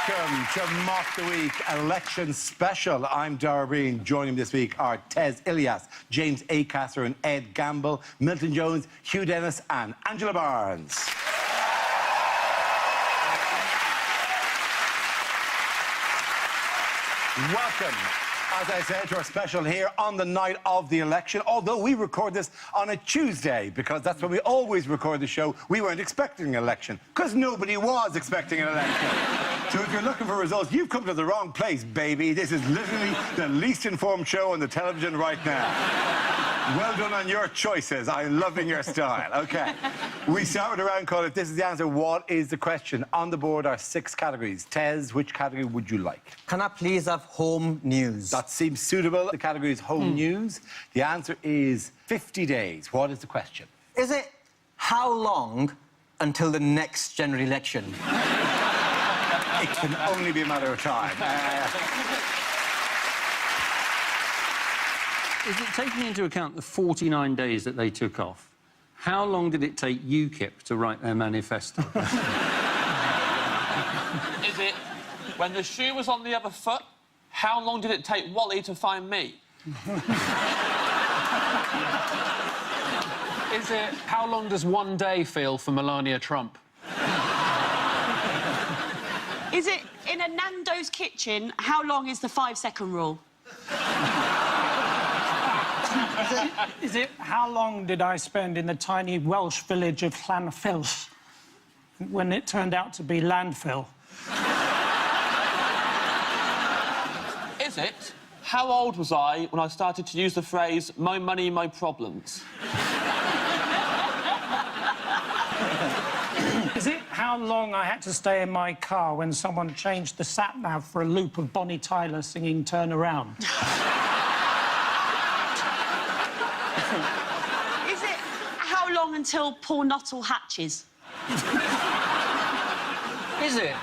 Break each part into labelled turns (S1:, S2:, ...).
S1: Welcome to Mock the Week Election Special. I'm Dara Breen. Joining me this week are Tez Ilyas, James Acaster and Ed Gamble, Milton Jones, Hugh Dennis and Angela Barnes. Welcome, as I said, to our special here on the night of the election, although we record this on a Tuesday, because that's when we always record the show. We weren't expecting an election, because nobody was expecting an election. So if you're looking for results, you've come to the wrong place, baby. This is literally the least informed show on the television right now. Well done on your choices. I'm loving your style. OK. We start with a round call. If this is the answer, what is the question? On the board are 6 categories. Tez, which category would you like?
S2: Can I please have home news?
S1: That seems suitable. The category is home news. The answer is 50 days. What is the question?
S2: Is it how long until the next general election?
S1: It can only be a matter of time.
S3: Is it taking into account the 49 days that they took off? How long did it take UKIP to write their manifesto?
S4: Is it when the shoe was on the other foot? How long did it take Wally to find me?
S5: Is it how long does one day feel for Melania Trump?
S6: Is it in a Nando's kitchen, how long is the 5-second rule?
S7: Is it how long did I spend in the tiny Welsh village of Llanfils when it turned out to be landfill?
S4: Is it how old was I when I started to use the phrase "my money, my problems"?
S7: Is it how long I had to stay in my car when someone changed the sat-nav for a loop of Bonnie Tyler singing Turn Around?
S6: Is it how long until Paul Nuttall hatches?
S3: Is it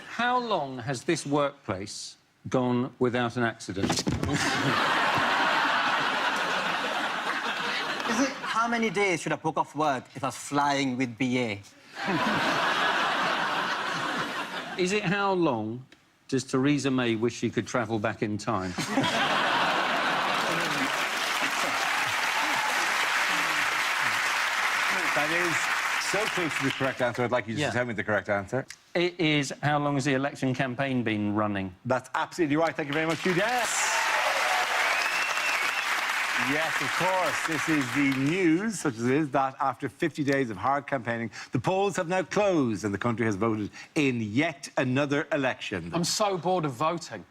S3: how long has this workplace gone without an accident?
S2: Is it how many days should I book off work if I was flying with BA?
S3: Is it how long does Theresa May wish she could travel back in time?
S1: That is so close to the correct answer. I'd like you just to tell me the correct answer.
S3: It is how long has the election campaign been running?
S1: That's absolutely right. Thank you very much, Hugh Dennis. Yes, of course. This is the news, such as it is, that after 50 days of hard campaigning, the polls have now closed and the country has voted in yet another election.
S5: I'm so bored of voting.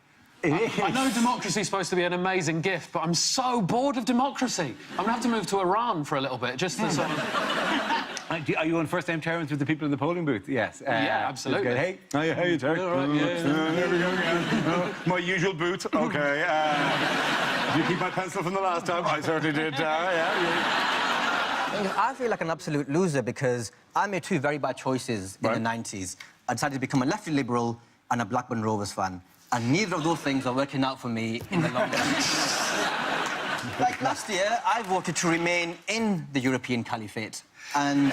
S1: I
S5: know democracy is supposed to be an amazing gift, but I'm so bored of democracy. I'm going to have to move to Iran for a little bit, just to sort of...
S1: Are you on first-name terms with the people in the polling booth? Yes.
S5: Yeah, absolutely.
S1: Hey, how you doing? There we go again. My usual boot. OK. Did you keep my pencil from the last time? I certainly did.
S2: I feel like an absolute loser because I made 2 very bad choices in the 90s. I decided to become a lefty liberal and a Blackburn Rovers fan. And neither of those things are working out for me in the long run. Like last year, I voted to remain in the European Caliphate. And...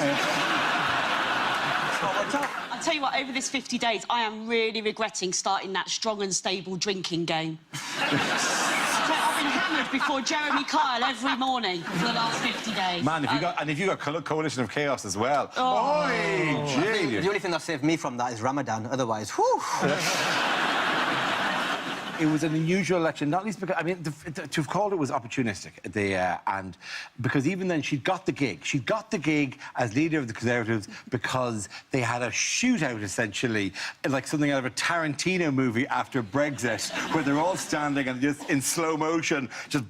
S6: I'll tell you what, over this 50 days, I am really regretting starting that strong and stable drinking game. I've been hammered before Jeremy Kyle every morning for the last 50 days.
S1: Man, if you got Coalition of Chaos as well.
S6: Oh.
S2: The only thing that saved me from that is Ramadan. Otherwise, whew.
S1: It was an unusual election, not least because, I mean, to have called it was opportunistic. And because even then, she'd got the gig. She got the gig as leader of the Conservatives because they had a shootout, essentially, like something out of a Tarantino movie after Brexit, where they're all standing and just in slow motion, just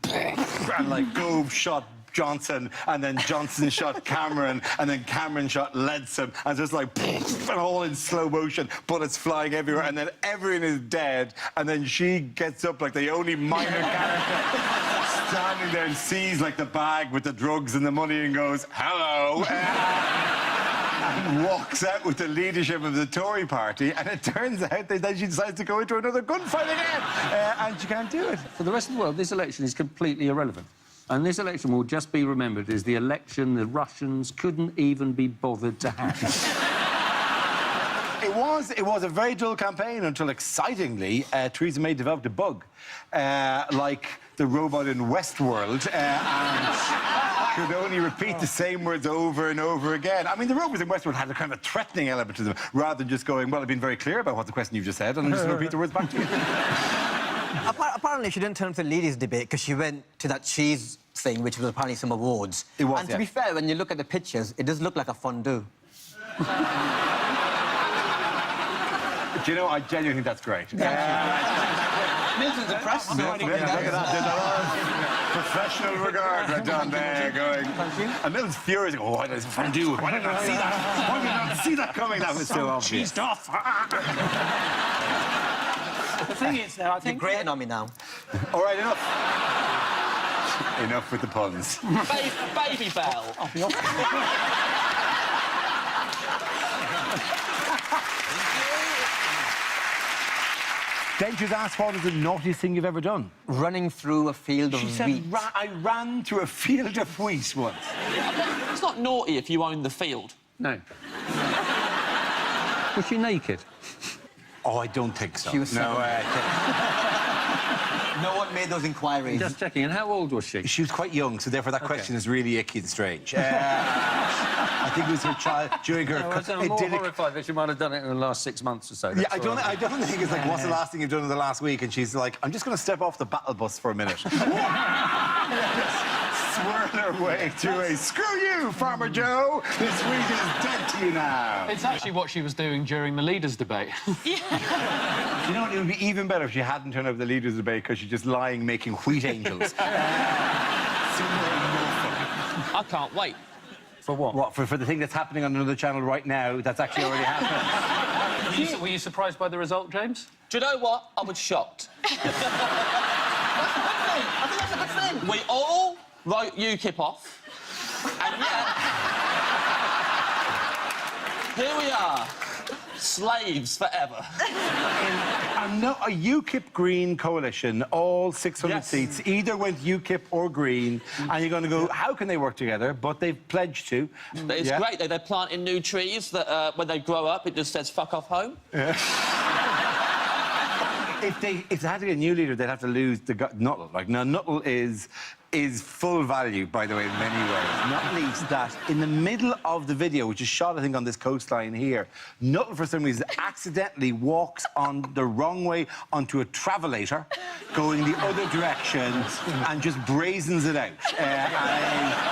S1: and like Gove shot Johnson, and then Johnson shot Cameron, and then Cameron shot Leadsom, and just like, and all in slow motion, bullets flying everywhere, and then everyone is dead, and then she gets up like the only minor character, standing there and sees like the bag with the drugs and the money and goes, hello, and walks out with the leadership of the Tory party, and it turns out that she decides to go into another gunfight again, and she can't do it.
S3: For the rest of the world, this election is completely irrelevant. And this election will just be remembered as the election the Russians couldn't even be bothered to have.
S1: It was a very dull campaign until, excitingly, Theresa May developed a bug, like the robot in Westworld, and could only repeat the same words over and over again. I mean, the robots in Westworld had a kind of threatening element to them, rather than just going, well, I've been very clear about what the question you've just said, and I'm just going to repeat the words back to you.
S2: Apparently, she didn't turn to the ladies' debate because she went to that cheese thing, which was apparently some awards.
S1: It was,
S2: and
S1: yeah.
S2: to be fair, when you look at the pictures, it does look like a fondue.
S1: Do you know, I genuinely think that's great.
S2: Milton's impressed.
S1: Look at that. There's a lot of professional regard right down there going. And Milton's furious. Oh, why did I fondue? Why did I not see that? Why did I not see that coming? That was so obvious.
S7: Cheesed off. The thing is, though, I
S2: You're
S7: think...
S2: grating on me now.
S1: All right, enough. Enough with the puns.
S4: Baby Bell.
S1: Then she was asked, what is the naughtiest thing you've ever done?
S2: Running through a field of
S1: She said,
S2: wheat.
S1: I ran through a field of wheat once.
S4: It's not naughty if you own the field.
S3: No. Was she naked?
S1: Oh, I don't think so.
S2: She was
S1: no,
S2: No one made those inquiries.
S3: Just checking. And how old was she?
S1: she was quite young, so therefore that question is really icky and strange. I think it was her child during her
S3: I'm more
S1: idyllic...
S3: horrified that she might have done it in the last 6 months or so.
S1: Yeah,
S3: That's all right.
S1: I don't think it's like, what's the last thing you've done in the last week? And she's like, I'm just going to step off the battle bus for a minute. Swirl her way to a, screw you, Farmer Joe! This wheat is dead to you now.
S5: It's actually what she was doing during the leaders' debate.
S1: You know what, it would be even better if she hadn't turned up the leaders' debate because she's just lying making wheat angels.
S4: I can't wait.
S3: For what?
S1: What, for the thing that's happening on another channel right now that's actually already happened?
S5: Were you surprised by the result, James?
S4: Do you know what? I was shocked.
S2: I think that's a good thing.
S4: We all wrote UKIP off, and yet here we are, slaves forever.
S1: A UKIP Green coalition, all 600
S4: Yes.
S1: seats, either went UKIP or Green, and you're going to go, how can they work together? But they've pledged to.
S4: But it's
S1: Yeah.
S4: great. They're planting new trees that when they grow up, it just says "fuck off home."
S1: If they had to get a new leader, they'd have to lose the Nuttall. Like, now, Nuttall is full value, by the way, in many ways. Not least that in the middle of the video, which is shot, I think, on this coastline here, Nuttall, for some reason, accidentally walks on the wrong way onto a travelator, going the other direction, and just brazens it out.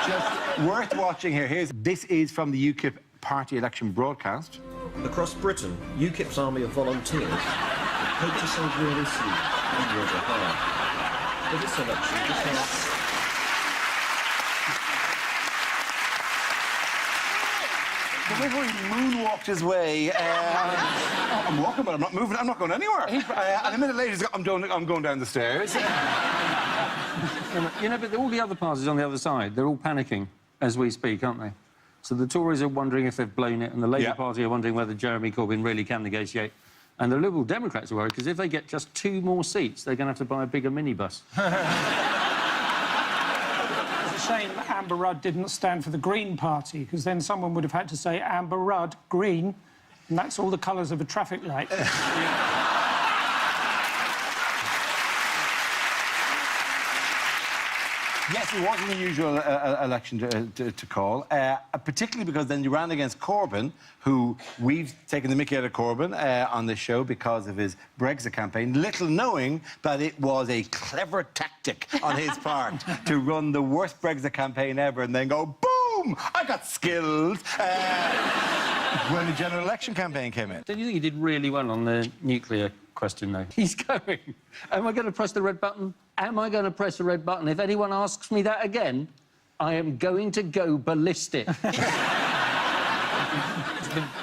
S1: Just worth watching here. This is from the UKIP party election broadcast.
S8: Across Britain, UKIP's army of volunteers hope to save real issues hundreds of higher. For this election, just now...
S1: Before he moonwalked his way, I'm walking, but I'm not moving. I'm not going anywhere. And a minute later, he's got, I'm going down the stairs.
S3: You know, but all the other parties on the other side, they're all panicking as we speak, aren't they? So the Tories are wondering if they've blown it, and the Labour Party are wondering whether Jeremy Corbyn really can negotiate. And the Liberal Democrats are worried, because if they get just 2 more seats, they're going to have to buy a bigger minibus.
S7: It's a shame Amber Rudd didn't stand for the Green Party, because then someone would have had to say Amber Rudd, Green, and that's all the colours of a traffic light.
S1: Yes, it was an unusual election to call, particularly because then you ran against Corbyn, who we've taken the mickey out of Corbyn on this show because of his Brexit campaign, little knowing that it was a clever tactic on his part to run the worst Brexit campaign ever and then go, boom, I got skills, when the general election campaign came in.
S3: Don't you think he did really well on the nuclear question, though? He's going, am I going to press the red button? Am I going to press the red button? If anyone asks me that again, I am going to go ballistic.
S5: The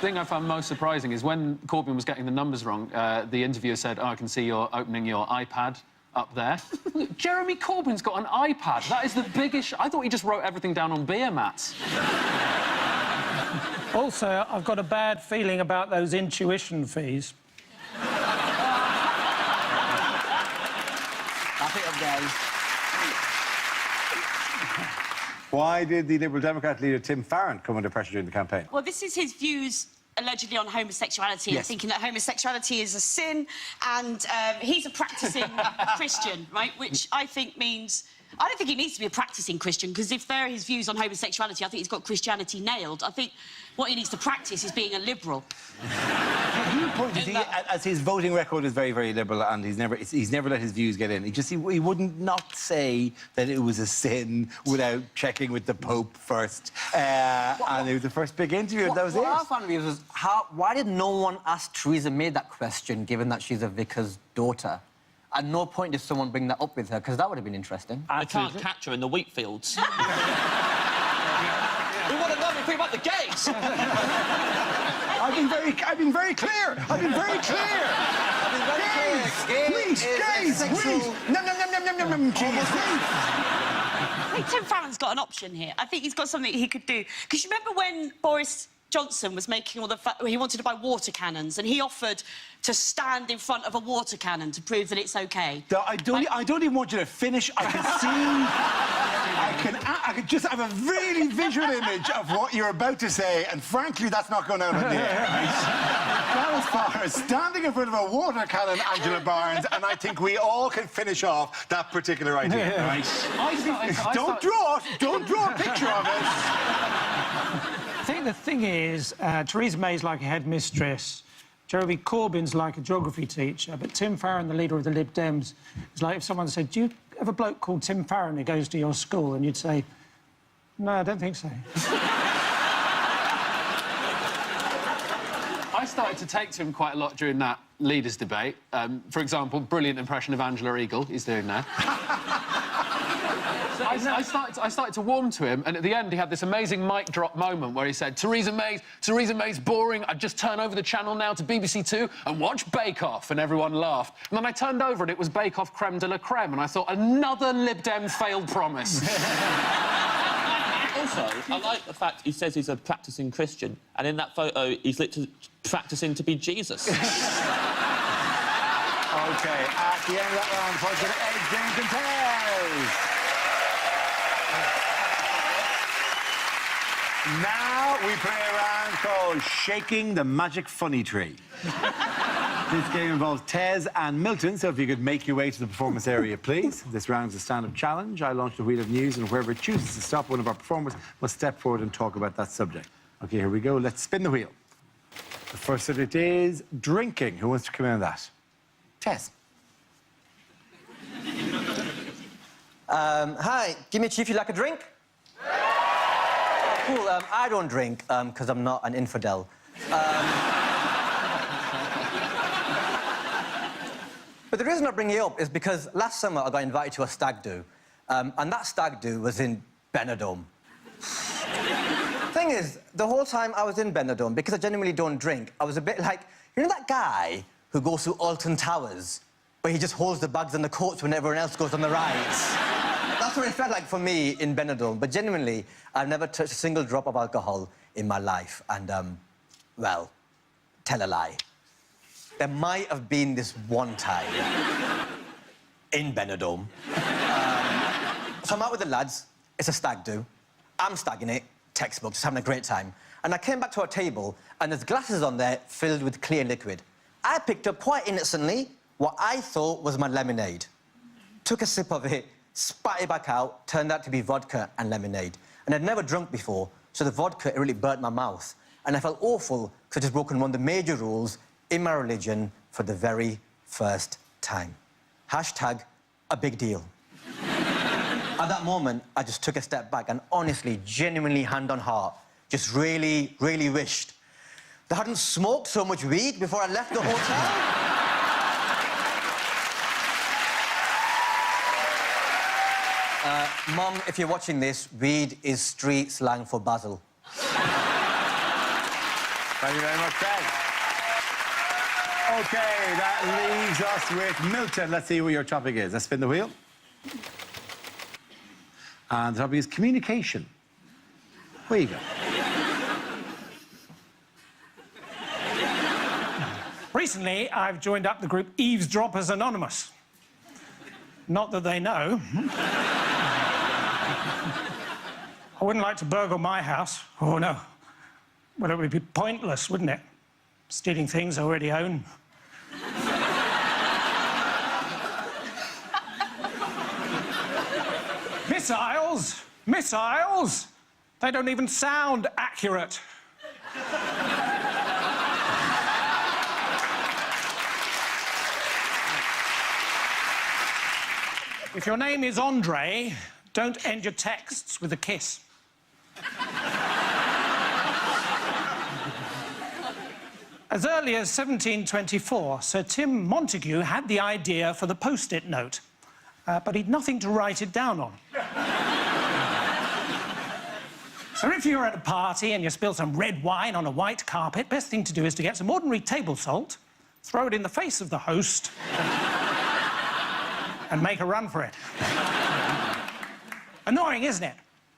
S5: thing I found most surprising is when Corbyn was getting the numbers wrong, the interviewer said, oh, I can see you're opening your iPad up there. Jeremy Corbyn's got an iPad. That is the biggest... I thought he just wrote everything down on beer mats.
S7: Also, I've got a bad feeling about those intuition fees.
S2: Wrap it up, guys.
S1: Why did the Liberal Democrat leader Tim Farron come under pressure during the campaign?
S6: Well, this is his views allegedly on homosexuality and
S1: Yes.
S6: thinking that homosexuality is a sin, and he's a practising Christian, right? Which I think means... I don't think he needs to be a practising Christian, because if they're his views on homosexuality, I think he's got Christianity nailed. I think what he needs to practice is being a liberal.
S1: The point is, as his voting record is very, very liberal, and he's never let his views get in. He wouldn't not say that it was a sin without checking with the Pope first. And it was the first big interview, and that was
S2: what
S1: it.
S2: I found weird was why did no one ask Theresa May that question, given that she's a vicar's daughter? At no point did someone bring that up with her, because that would have been interesting.
S4: I can't catch her in the wheat fields. We want to know everything about the gays.
S1: I've been very clear. I've been very clear. Gays, please. No, cheese,
S6: I think Tim Farron's got an option here. I think he's got something he could do. Because you remember when Boris Johnson was making all the... He wanted to buy water cannons, and he offered to stand in front of a water cannon to prove that it's OK.
S1: I don't even want you to finish. I can see... I can just have a really visual image of what you're about to say, and frankly, that's not going out on the air, right? That as far as standing in front of a water cannon, Angela Barnes, and I think we all can finish off that particular idea, right? Don't draw a picture of it.
S7: I think the thing is, Theresa May's like a headmistress, Jeremy Corbyn's like a geography teacher, but Tim Farron, the leader of the Lib Dems, is like if someone said, do you have a bloke called Tim Farron who goes to your school? And you'd say, no, I don't think so.
S5: I started to take to him quite a lot during that leaders' debate. For example, brilliant impression of Angela Eagle he's doing there. I started to warm to him, and at the end he had this amazing mic drop moment where he said, Theresa May's boring. I'd just turn over the channel now to BBC Two and watch Bake Off, and everyone laughed. And then I turned over and it was Bake Off creme de la creme, and I thought, another Lib Dem failed promise.
S4: Also, I like the fact he says he's a practising Christian, and in that photo, he's literally practising to be Jesus.
S1: OK, at the end of that round, for the Egg Drink and Tales. Now we play a round called Shaking the Magic Funny Tree. This game involves Tez and Milton, so if you could make your way to the performance area, please. This round's a stand-up challenge. I launch the wheel of news, and whoever chooses to stop one of our performers must step forward and talk about that subject. OK, here we go. Let's spin the wheel. The first subject is drinking. Who wants to come in on that? Tez.
S2: Hi, give me a chief, you like a drink? Cool, I don't drink, because I'm not an infidel. But the reason I bring it up is because last summer I got invited to a stag do, and that stag do was in Benidorm. Thing is, the whole time I was in Benidorm, because I genuinely don't drink, I was a bit like, you know that guy who goes to Alton Towers, but he just holds the bags and the coats when everyone else goes on the rides? That's what it felt like for me in Benidorm. But genuinely, I've never touched a single drop of alcohol in my life. And, well, tell a lie. There might have been this one time in Benidorm. So I'm out with the lads. It's a stag do. I'm stagging it, textbook, just having a great time. And I came back to our table, and there's glasses on there filled with clear liquid. I picked up quite innocently what I thought was my lemonade. Took a sip of it, spat it back out, turned out to be vodka and lemonade. And I'd never drunk before, so the vodka, it really burnt my mouth. And I felt awful, because I'd just broken one of the major rules in my religion for the very first time. Hashtag a big deal. At that moment, I just took a step back and honestly, genuinely, hand on heart, just really, really wished that I hadn't smoked so much weed before I left the hotel. Mum, if you're watching this, weed is street slang for Basil.
S1: Thank you very much, Ted. OK, that leaves us with Milton. Let's see what your topic is. Let's spin the wheel. And the topic is communication. Where you go?
S7: Recently, I've joined up the group Eavesdroppers Anonymous. Not that they know. I wouldn't like to burgle my house. Oh, no. Well, it would be pointless, wouldn't it? Stealing things I already own. Missiles? Missiles? They don't even sound accurate. If your name is Andre, don't end your texts with a kiss. As early as 1724, Sir Tim Montagu had the idea for the post-it note, but he'd nothing to write it down on. So if you're at a party and you spill some red wine on a white carpet, best thing to do is to get some ordinary table salt, throw it in the face of the host, and make a run for it. Annoying, isn't it?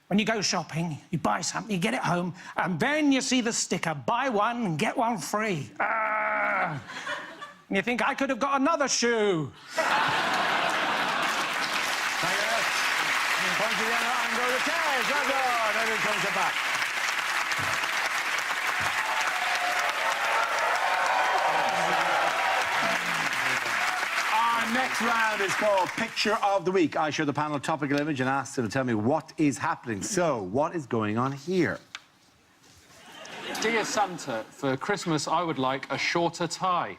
S7: When you go shopping, you buy something, you get it home, and then you see the sticker, buy one and get one free. And you think, I could have got another shoe.
S1: Thank you. Point to the other and go to Tez. Well done. Everyone comes it back. Our next round is called Picture of the Week. I show the panel a topical image and ask them to tell me what is happening. So, what is going on here?
S5: Dear Santa, for Christmas, I would like a shorter tie.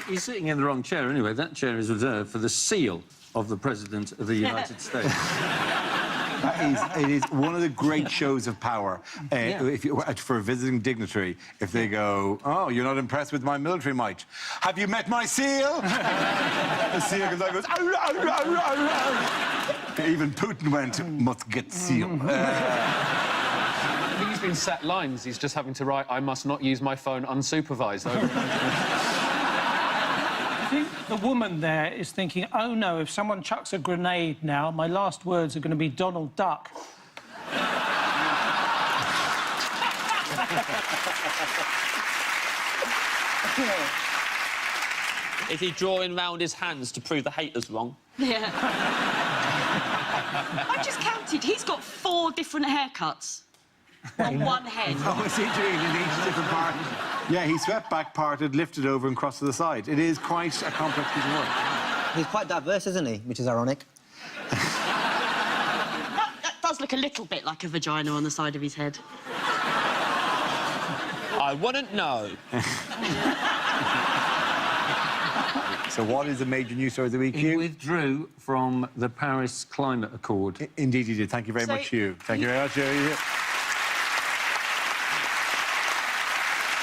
S3: He's sitting in the wrong chair anyway. That chair is reserved for the seal of the President of the United States.
S1: It is one of the great shows of power. If you, for a visiting dignitary, if they go, oh, you're not impressed with my military might. Have you met my seal? The seal comes out and goes, ow, ow, ow, ow, ow. Even Putin went, must get seal.
S5: I think he's been set lines. He's just having to write, I must not use my phone unsupervised.
S7: I think the woman there is thinking, oh, no, if someone chucks a grenade now, my last words are going to be Donald Duck.
S4: Is he drawing round his hands to prove the haters wrong?
S6: Yeah. I just counted. He's got 4 different haircuts on one head.
S1: Oh, is he doing in each different part? Yeah, he swept back, parted, lifted over and crossed to the side. It is quite a complex piece of work.
S2: He's quite diverse, isn't he? Which is ironic.
S6: That does look a little bit like a vagina on the side of his head.
S4: I wouldn't know.
S1: So what is the major news story of the week,
S3: He
S1: Hugh?
S3: withdrew from the Paris Climate Accord.
S1: Indeed he did. Thank you very much, Hugh. Thank you very much, Hugh.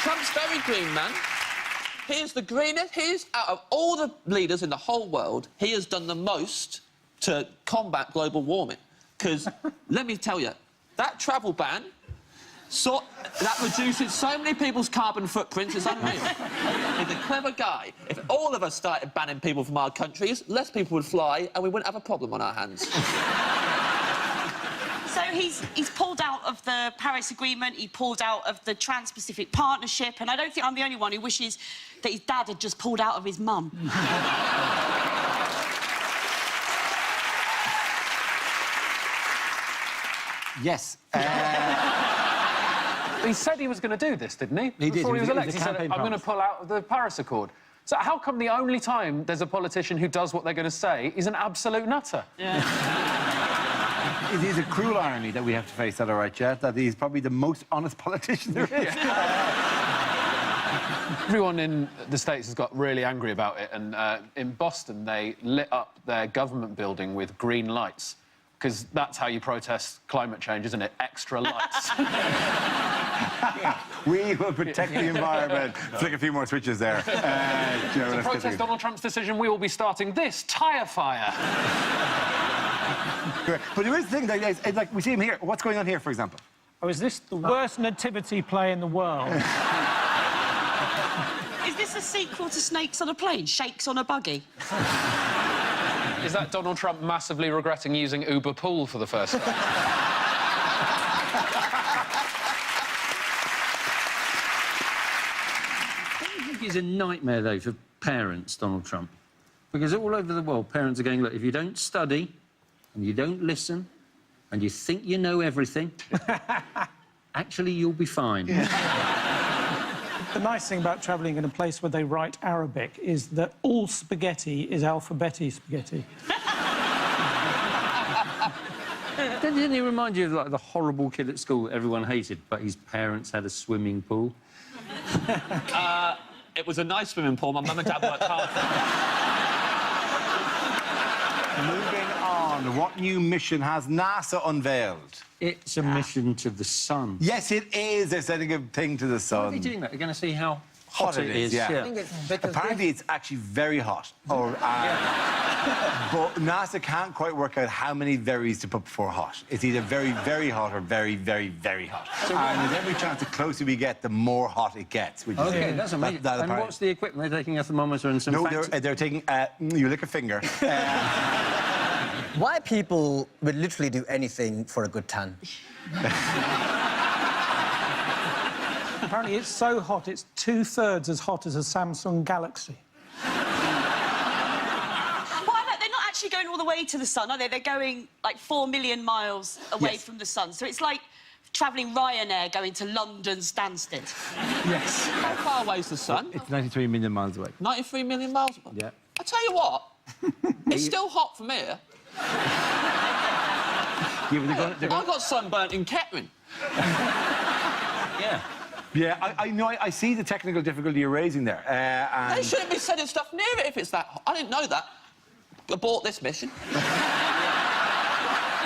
S4: Trump's very green, man. He is the greenest. Out of all the leaders in the whole world, he has done the most to combat global warming. Because, let me tell you, that travel ban, that reduces so many people's carbon footprints, it's unreal. He's a clever guy. If all of us started banning people from our countries, less people would fly and we wouldn't have a problem on our hands.
S6: So he's pulled out of the Paris Agreement, he pulled out of the Trans-Pacific Partnership, and I don't think I'm the only one who wishes that his dad had just pulled out of his mum.
S1: Yes.
S5: He said he was going to do this, didn't he?
S1: He did.
S5: Before he was
S1: It was a
S5: elected, he said,
S1: campaign
S5: I'm going to
S1: promise.
S5: pull out of the Paris Accord. So how come the only time there's a politician who does what they're going to say is an absolute nutter?
S1: It is a cruel irony that we have to face that, all right, Jet, that he's probably the most honest politician there is.
S5: Everyone in the States has got really angry about it, and in Boston, they lit up their government building with green lights, because that's how you protest climate change, isn't it? Extra lights.
S1: We will protect the environment. Flick a few more switches there. Joe,
S5: To protest Donald Trump's decision, we will be starting this tyre fire.
S1: But there is a thing, like we see him here. What's going on here, for example?
S7: Oh, is this the worst nativity play in the world?
S6: Is this a sequel to Snakes on a Plane, Shakes on a Buggy?
S5: Is that Donald Trump massively regretting using Uber Pool for the first time?
S3: think it's a nightmare, though, for parents, Donald Trump. Because all over the world, parents are going, look, if you don't study and you don't listen and you think you know everything, actually, you'll be fine.
S7: The nice thing about travelling in a place where they write Arabic is that all spaghetti is alphabeti spaghetti.
S3: Didn't he remind you of like, the horrible kid at school that everyone hated, but his parents had a swimming pool?
S4: It was a nice swimming pool. My mum and dad worked hard for it.
S1: Moving on, what new mission has NASA unveiled?
S3: It's a mission to the sun.
S1: Yes, it is. They're sending a thing to the
S3: Why
S1: sun.
S3: are they doing that? They're going to see how
S1: Hot it is, yeah.
S2: I think it's because
S1: Apparently, it's actually very hot. But NASA can't quite work out how many verys to put before hot. It's either very, very hot or very, very, very hot. And there's every chance the closer we get, the more hot it gets. Which
S3: OK,
S1: is,
S3: that's amazing.
S1: that
S3: And
S1: apparently-
S3: what's the equipment? They're taking a thermometer and some
S1: No,
S3: facts?
S1: they're taking... you lick a finger.
S2: why people would literally do anything for a good tan.
S7: Apparently, it's so hot, it's 2/3 as hot as a Samsung Galaxy.
S6: Well, I know, they're not actually going all the way to the sun, are they? They're going, like, 4 million miles away
S1: Yes.
S6: from the sun. So it's like travelling Ryanair going to London Stansted.
S1: Yes.
S4: How far away is the sun?
S1: It's 93 million miles away.
S4: 93 million miles away.
S1: Yeah.
S4: I tell you what, it's still hot from here.
S1: Yeah, but they're
S4: I got sunburnt in Kettering.
S3: Yeah.
S1: Yeah, I know. I see the technical difficulty you're raising there.
S4: They
S1: And
S4: shouldn't be sending stuff near it if it's that hot. I didn't know that. Abort this mission.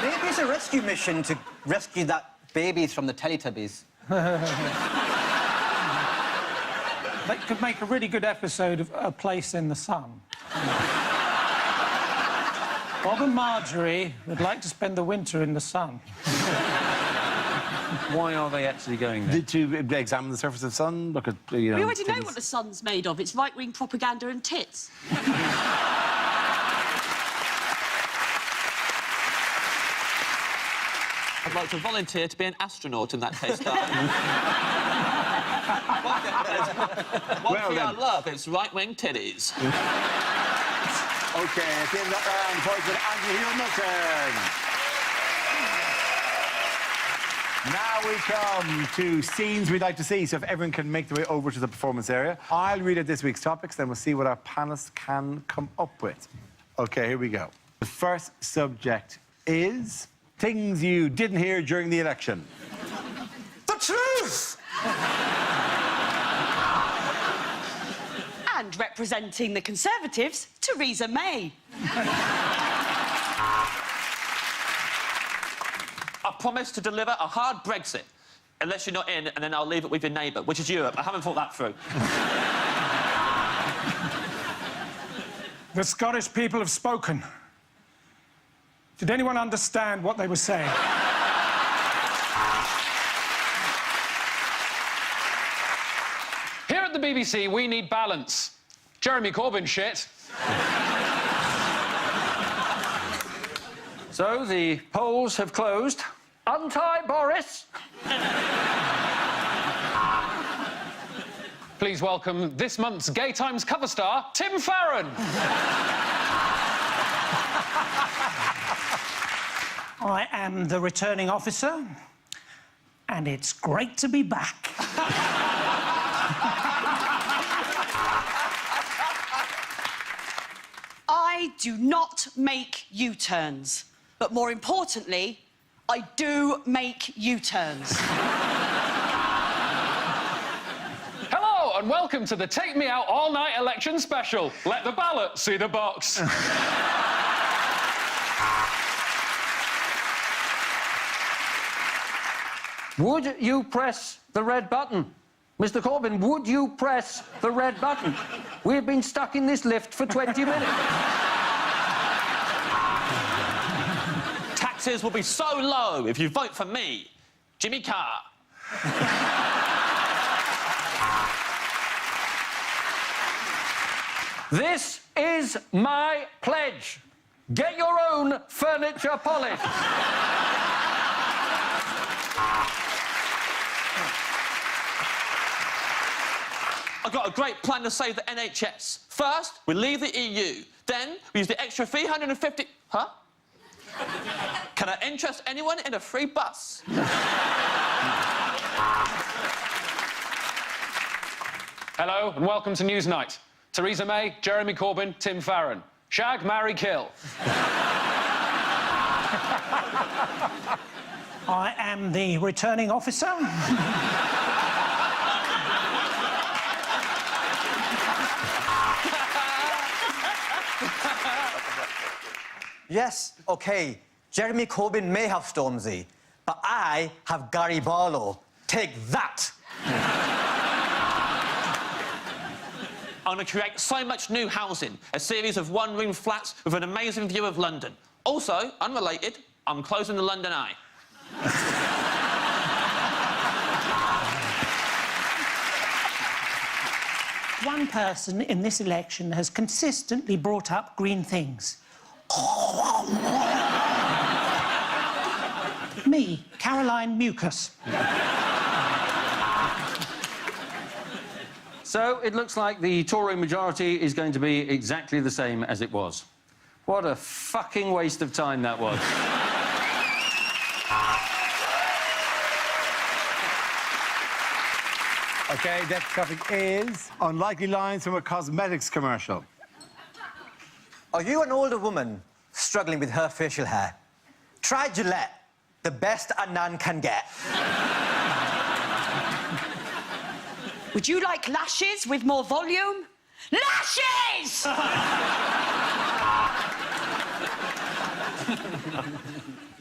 S2: Maybe it's a rescue mission to rescue that babies from the Teletubbies.
S7: That could make a really good episode of A Place in the Sun. Bob and Marjorie would like to spend the winter in the sun.
S3: Why are they actually going there?
S1: to examine the surface of the sun, look at, you know...
S6: We already know
S1: things.
S6: what the sun's made of. It's right-wing propaganda and tits.
S4: I'd like to volunteer to be an astronaut in that case, One
S1: Well,
S4: thing I
S1: then.
S4: love is right-wing titties.
S1: OK, at the end of that round, points with Andrew Hamilton. Now we come to scenes we'd like to see, so if everyone can make their way over to the performance area. I'll read out this week's topics, then we'll see what our panellists can come up with. OK, here we go. The first subject is things you didn't hear during the election.
S2: The truth!
S6: And representing the Conservatives, Theresa May.
S4: I promise to deliver a hard Brexit, unless you're not in, and then I'll leave it with your neighbour, which is Europe. I haven't thought that through.
S7: The Scottish people have spoken. Did anyone understand what they were saying?
S5: Here at the BBC, we need balance. Jeremy Corbyn shit.
S3: So the polls have closed. Untie Boris.
S5: Please welcome this month's Gay Times cover star, Tim Farron.
S7: I am the returning officer, and it's great to be back.
S6: I do not make U-turns. But more importantly, I do make U-turns.
S5: Hello and welcome to the Take Me Out All Night election special. Let the ballot see the box.
S3: Would you press the red button? Mr. Corbyn, would you press the red button? We've been stuck in this lift for 20 minutes.
S4: Taxes will be so low if you vote for me, Jimmy Carr.
S3: This is my pledge. Get your own furniture polished.
S4: I've got a great plan to save the NHS. First, we leave the EU. Then, we use the extra 350... Huh? Can I interest anyone in a free bus?
S5: Hello and welcome to Newsnight. Theresa May, Jeremy Corbyn, Tim Farron. Shag, marry, kill.
S7: I am the returning officer.
S2: Yes, OK, Jeremy Corbyn may have Stormzy, but I have Gary Barlow. Take that!
S4: I'm going to create so much new housing, a series of one-room flats with an amazing view of London. Also, unrelated, I'm closing the London Eye.
S7: One person in this election has consistently brought up green things. Me, Caroline Mucus.
S3: So it looks like the Tory majority is going to be exactly the same as it was. What a fucking waste of time that was.
S1: OK, next topic is unlikely lines from a cosmetics commercial.
S2: Are you an older woman struggling with her facial hair? Try Gillette, the best a nan can get.
S6: Would you like lashes with more volume? Lashes!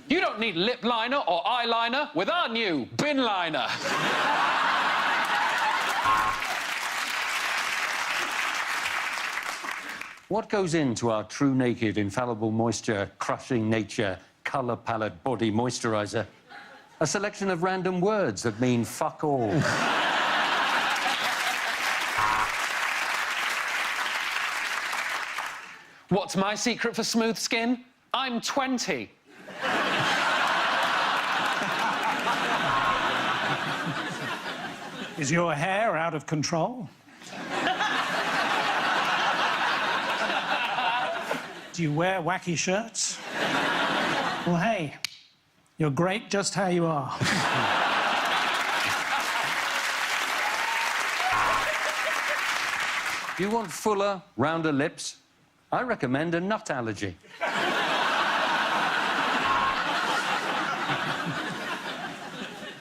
S5: You don't need lip liner or eyeliner with our new bin liner.
S3: What goes into our True Naked Infallible Moisture Crushing Nature Colour Palette Body Moisturiser? A selection of random words that mean fuck all.
S5: What's my secret for smooth skin? I'm 20.
S7: Is your hair out of control? Do you wear wacky shirts? Well, hey, you're great just how you are.
S3: Do you want fuller, rounder lips? I recommend a nut allergy.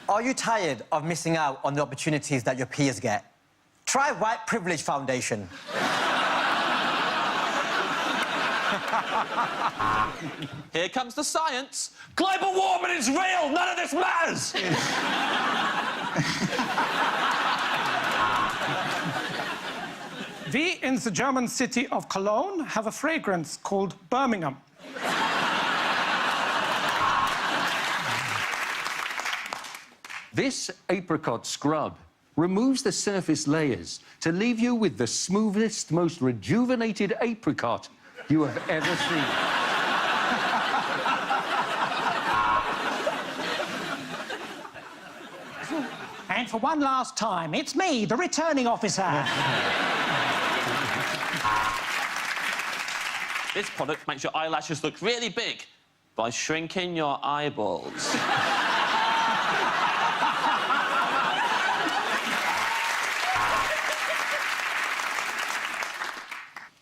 S2: Are you tired of missing out on the opportunities that your peers get? Try White Privilege Foundation.
S4: Here comes the science. Global warming is real! None of this matters!
S7: We in the German city of Cologne have a fragrance called Birmingham.
S3: This apricot scrub removes the surface layers to leave you with the smoothest, most rejuvenated apricot you have ever seen.
S7: And for one last time, it's me, the returning officer.
S4: This product makes your eyelashes look really big by shrinking your eyeballs.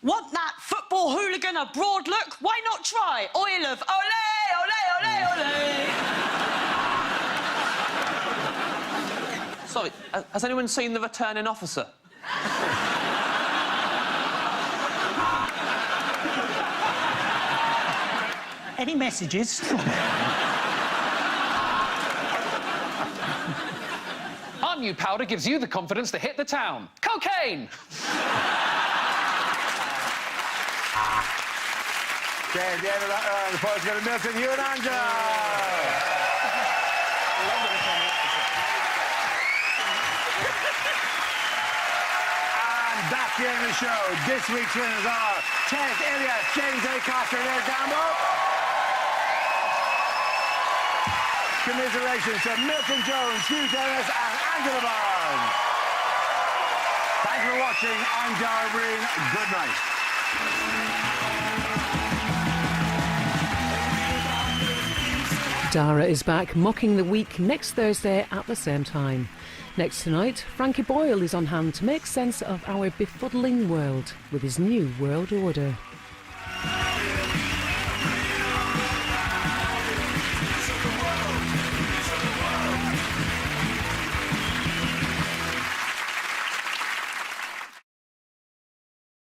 S6: Want that football hooligan a broad look? Why not try oil of ole, ole, ole, ole?
S4: Sorry, has anyone seen The Returning Officer?
S7: Any messages?
S5: Our new powder gives you the confidence to hit the town. Cocaine!
S1: Okay, at the end of that round, the points go to Milton, you and Angela. And back here in the show, this week's winners are Tess Elliott, James A. Coster, and Ed Gamble. Commiserations to Milton Jones, Hugh Dennis, and Angela Barnes. Thanks for watching. I'm Dara Breen. Good night.
S9: Dara is back mocking the week next Thursday at the same time. Next tonight, Frankie Boyle is on hand to make sense of our befuddling world with his new world order.